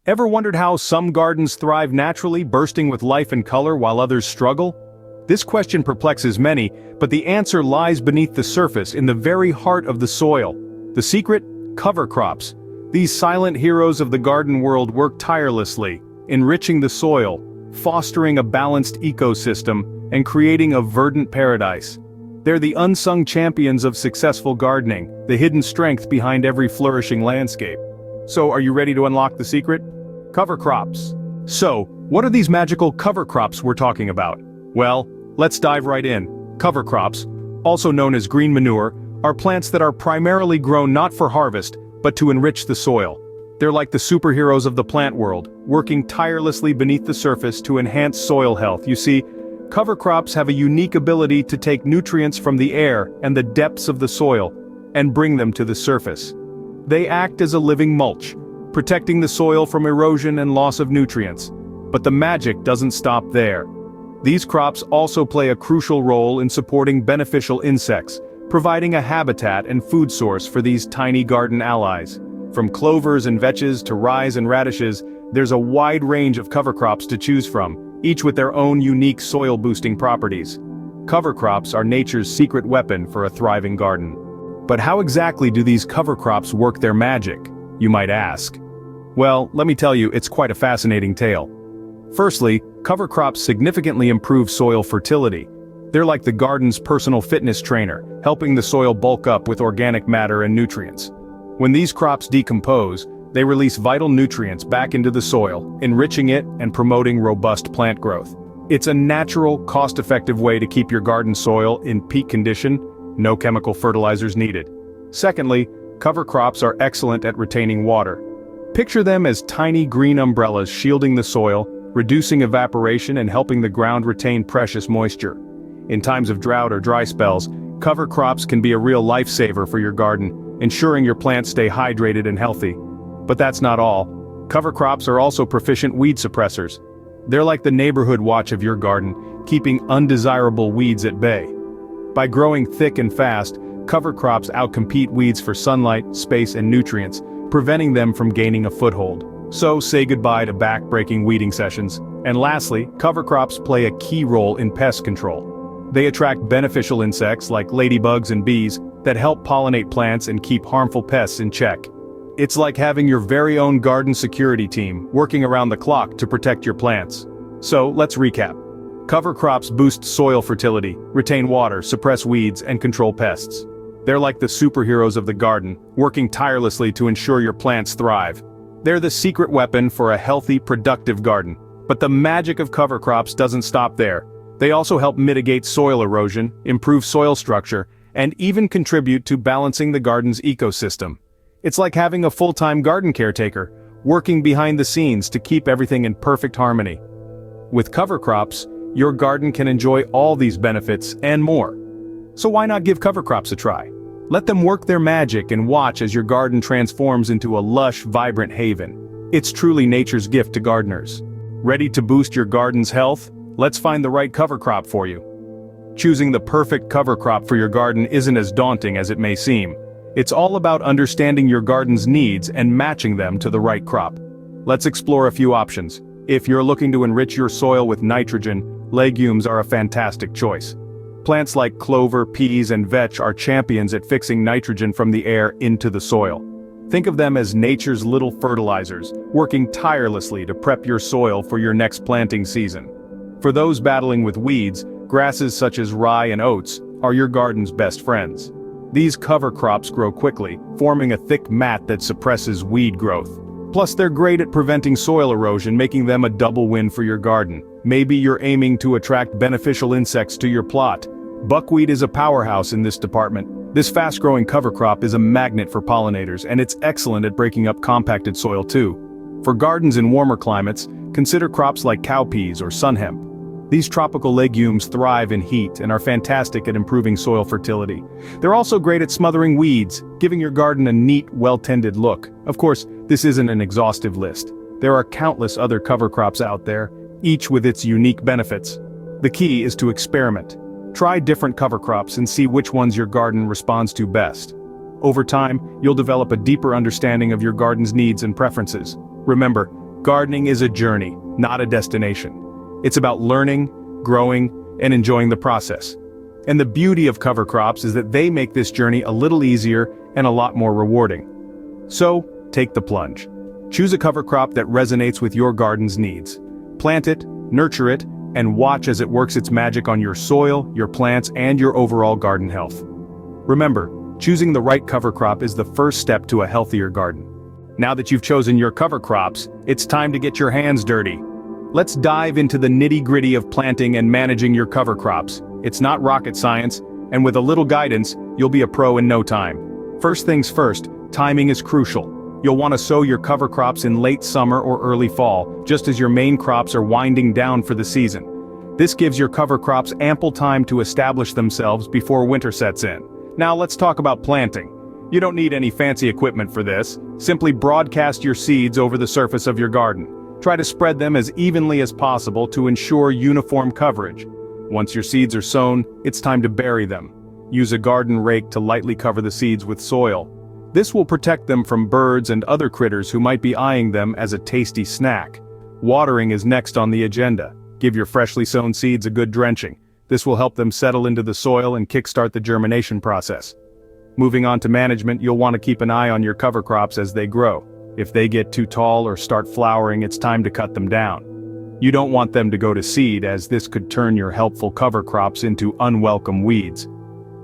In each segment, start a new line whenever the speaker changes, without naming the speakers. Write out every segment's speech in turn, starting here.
Ever wondered how some gardens thrive naturally, bursting with life and color while others struggle? This question perplexes many, but the answer lies beneath the surface in the very heart of the soil. The secret? Cover crops. These silent heroes of the garden world work tirelessly, enriching the soil, fostering a balanced ecosystem, and creating a verdant paradise. They're the unsung champions of successful gardening, the hidden strength behind every flourishing landscape. So, are you ready to unlock the secret? Cover crops. So, what are these magical cover crops we're talking about? Well, let's dive right in. Cover crops, also known as green manure, are plants that are primarily grown not for harvest, but to enrich the soil. They're like the superheroes of the plant world, working tirelessly beneath the surface to enhance soil health. You see, cover crops have a unique ability to take nutrients from the air and the depths of the soil and bring them to the surface. They act as a living mulch, protecting the soil from erosion and loss of nutrients. But the magic doesn't stop there. These crops also play a crucial role in supporting beneficial insects, providing a habitat and food source for these tiny garden allies. From clovers and vetches to rye and radishes, there's a wide range of cover crops to choose from, each with their own unique soil-boosting properties. Cover crops are nature's secret weapon for a thriving garden. But how exactly do these cover crops work their magic, you might ask? Well, let me tell you, it's quite a fascinating tale. Firstly, cover crops significantly improve soil fertility. They're like the garden's personal fitness trainer, helping the soil bulk up with organic matter and nutrients. When these crops decompose, they release vital nutrients back into the soil, enriching it and promoting robust plant growth. It's a natural, cost-effective way to keep your garden soil in peak condition, no chemical fertilizers needed. Secondly, cover crops are excellent at retaining water. Picture them as tiny green umbrellas shielding the soil, reducing evaporation and helping the ground retain precious moisture. In times of drought or dry spells, cover crops can be a real lifesaver for your garden, ensuring your plants stay hydrated and healthy. But that's not all. Cover crops are also proficient weed suppressors. They're like the neighborhood watch of your garden, keeping undesirable weeds at bay. By growing thick and fast, cover crops outcompete weeds for sunlight, space, and nutrients, preventing them from gaining a foothold. So say goodbye to back-breaking weeding sessions. And lastly, cover crops play a key role in pest control. They attract beneficial insects like ladybugs and bees that help pollinate plants and keep harmful pests in check. It's like having your very own garden security team working around the clock to protect your plants. So let's recap. Cover crops boost soil fertility, retain water, suppress weeds, and control pests. They're like the superheroes of the garden, working tirelessly to ensure your plants thrive. They're the secret weapon for a healthy, productive garden. But the magic of cover crops doesn't stop there. They also help mitigate soil erosion, improve soil structure, and even contribute to balancing the garden's ecosystem. It's like having a full-time garden caretaker, working behind the scenes to keep everything in perfect harmony. With cover crops, your garden can enjoy all these benefits and more. So why not give cover crops a try? Let them work their magic and watch as your garden transforms into a lush, vibrant haven. It's truly nature's gift to gardeners. Ready to boost your garden's health? Let's find the right cover crop for you. Choosing the perfect cover crop for your garden isn't as daunting as it may seem. It's all about understanding your garden's needs and matching them to the right crop. Let's explore a few options. If you're looking to enrich your soil with nitrogen, legumes are a fantastic choice. Plants like clover, peas, and vetch are champions at fixing nitrogen from the air into the soil. Think of them as nature's little fertilizers, working tirelessly to prep your soil for your next planting season. For those battling with weeds, grasses such as rye and oats are your garden's best friends. These cover crops grow quickly, forming a thick mat that suppresses weed growth. Plus, they're great at preventing soil erosion, making them a double win for your garden. Maybe you're aiming to attract beneficial insects to your plot. Buckwheat is a powerhouse in this department. This fast-growing cover crop is a magnet for pollinators, and it's excellent at breaking up compacted soil too. For gardens in warmer climates, consider crops like cowpeas or sun hemp. These tropical legumes thrive in heat and are fantastic at improving soil fertility. They're also great at smothering weeds, giving your garden a neat, well-tended look. Of course, this isn't an exhaustive list. There are countless other cover crops out there, each with its unique benefits. The key is to experiment. Try different cover crops and see which ones your garden responds to best. Over time, you'll develop a deeper understanding of your garden's needs and preferences. Remember, Gardening is a journey, not a destination. It's about learning, growing, and enjoying the process. And the beauty of cover crops is that they make this journey a little easier and a lot more rewarding. So, take the plunge. Choose a cover crop that resonates with your garden's needs. Plant it, nurture it, and watch as it works its magic on your soil, your plants, and your overall garden health. Remember, choosing the right cover crop is the first step to a healthier garden. Now that you've chosen your cover crops, it's time to get your hands dirty. Let's dive into the nitty-gritty of planting and managing your cover crops. It's not rocket science, and with a little guidance, you'll be a pro in no time. First things first, timing is crucial. You'll want to sow your cover crops in late summer or early fall, just as your main crops are winding down for the season. This gives your cover crops ample time to establish themselves before winter sets in. Now let's talk about planting. You don't need any fancy equipment for this. Simply broadcast your seeds over the surface of your garden. Try to spread them as evenly as possible to ensure uniform coverage. Once your seeds are sown, it's time to bury them. Use a garden rake to lightly cover the seeds with soil. This will protect them from birds and other critters who might be eyeing them as a tasty snack. Watering is next on the agenda. Give your freshly sown seeds a good drenching. This will help them settle into the soil and kickstart the germination process. Moving on to management, you'll want to keep an eye on your cover crops as they grow. If they get too tall or start flowering, it's time to cut them down. You don't want them to go to seed, as this could turn your helpful cover crops into unwelcome weeds.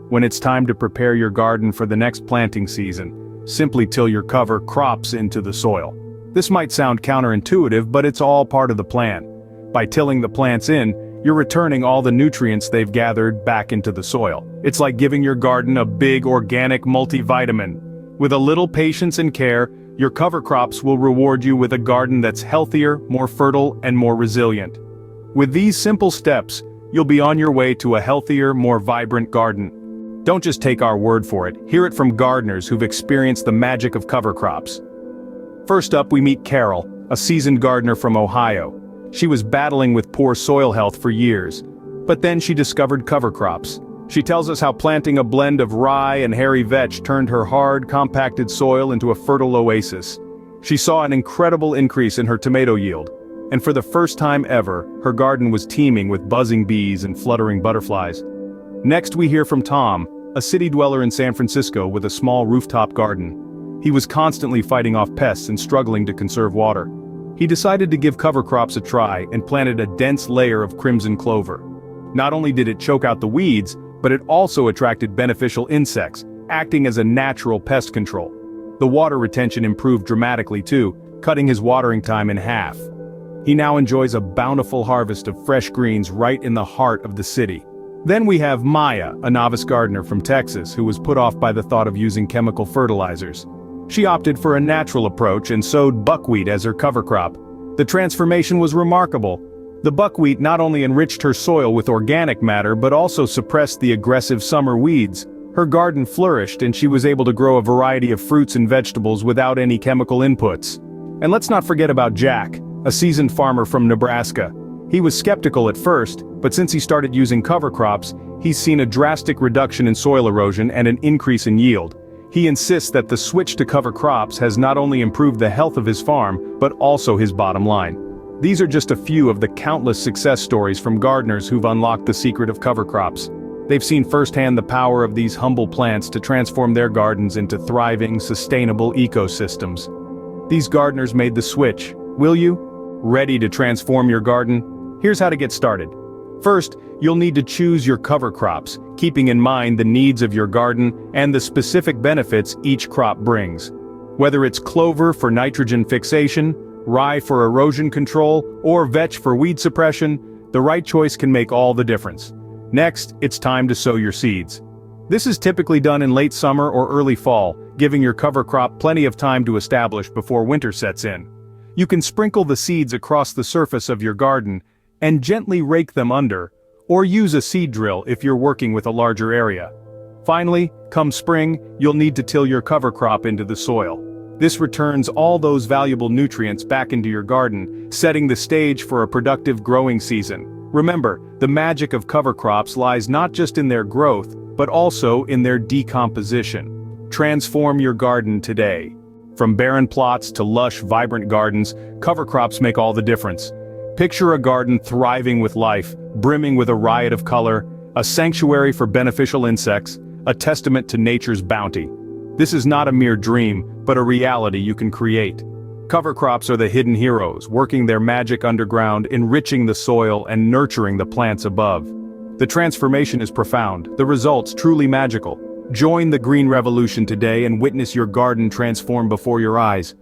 When it's time to prepare your garden for the next planting season, simply till your cover crops into the soil. This might sound counterintuitive, but it's all part of the plan. By tilling the plants in, you're returning all the nutrients they've gathered back into the soil. It's like giving your garden a big organic multivitamin. With a little patience and care, your cover crops will reward you with a garden that's healthier, more fertile, and more resilient. With these simple steps, you'll be on your way to a healthier, more vibrant garden. Don't just take our word for it, hear it from gardeners who've experienced the magic of cover crops. First up, we meet Carol, a seasoned gardener from Ohio. She was battling with poor soil health for years, but then she discovered cover crops. She tells us how planting a blend of rye and hairy vetch turned her hard, compacted soil into a fertile oasis. She saw an incredible increase in her tomato yield, and for the first time ever, her garden was teeming with buzzing bees and fluttering butterflies. Next, we hear from Tom, a city dweller in San Francisco with a small rooftop garden. He was constantly fighting off pests and struggling to conserve water. He decided to give cover crops a try and planted a dense layer of crimson clover. Not only did it choke out the weeds, but it also attracted beneficial insects, acting as a natural pest control. The water retention improved dramatically too, cutting his watering time in half. He now enjoys a bountiful harvest of fresh greens right in the heart of the city. Then we have Maya, a novice gardener from Texas who was put off by the thought of using chemical fertilizers. She opted for a natural approach and sowed buckwheat as her cover crop. The transformation was remarkable. The buckwheat not only enriched her soil with organic matter but also suppressed the aggressive summer weeds. Her garden flourished and she was able to grow a variety of fruits and vegetables without any chemical inputs. And let's not forget about Jack, a seasoned farmer from Nebraska. He was skeptical at first, but since he started using cover crops, he's seen a drastic reduction in soil erosion and an increase in yield. He insists that the switch to cover crops has not only improved the health of his farm, but also his bottom line. These are just a few of the countless success stories from gardeners who've unlocked the secret of cover crops. They've seen firsthand the power of these humble plants to transform their gardens into thriving, sustainable ecosystems. These gardeners made the switch. Will you? Ready to transform your garden? Here's how to get started. First, you'll need to choose your cover crops, keeping in mind the needs of your garden and the specific benefits each crop brings. Whether it's clover for nitrogen fixation, rye for erosion control, or vetch for weed suppression, the right choice can make all the difference. Next, it's time to sow your seeds. This is typically done in late summer or early fall, giving your cover crop plenty of time to establish before winter sets in. You can sprinkle the seeds across the surface of your garden and gently rake them under, or use a seed drill if you're working with a larger area. Finally, come spring, you'll need to till your cover crop into the soil. This returns all those valuable nutrients back into your garden, setting the stage for a productive growing season. Remember, the magic of cover crops lies not just in their growth, but also in their decomposition. Transform your garden today. From barren plots to lush, vibrant gardens, cover crops make all the difference. Picture a garden thriving with life, brimming with a riot of color, a sanctuary for beneficial insects, a testament to nature's bounty. This is not a mere dream, but a reality you can create. Cover crops are the hidden heroes, working their magic underground, enriching the soil and nurturing the plants above. The transformation is profound, the results truly magical. Join the green revolution today and witness your garden transform before your eyes.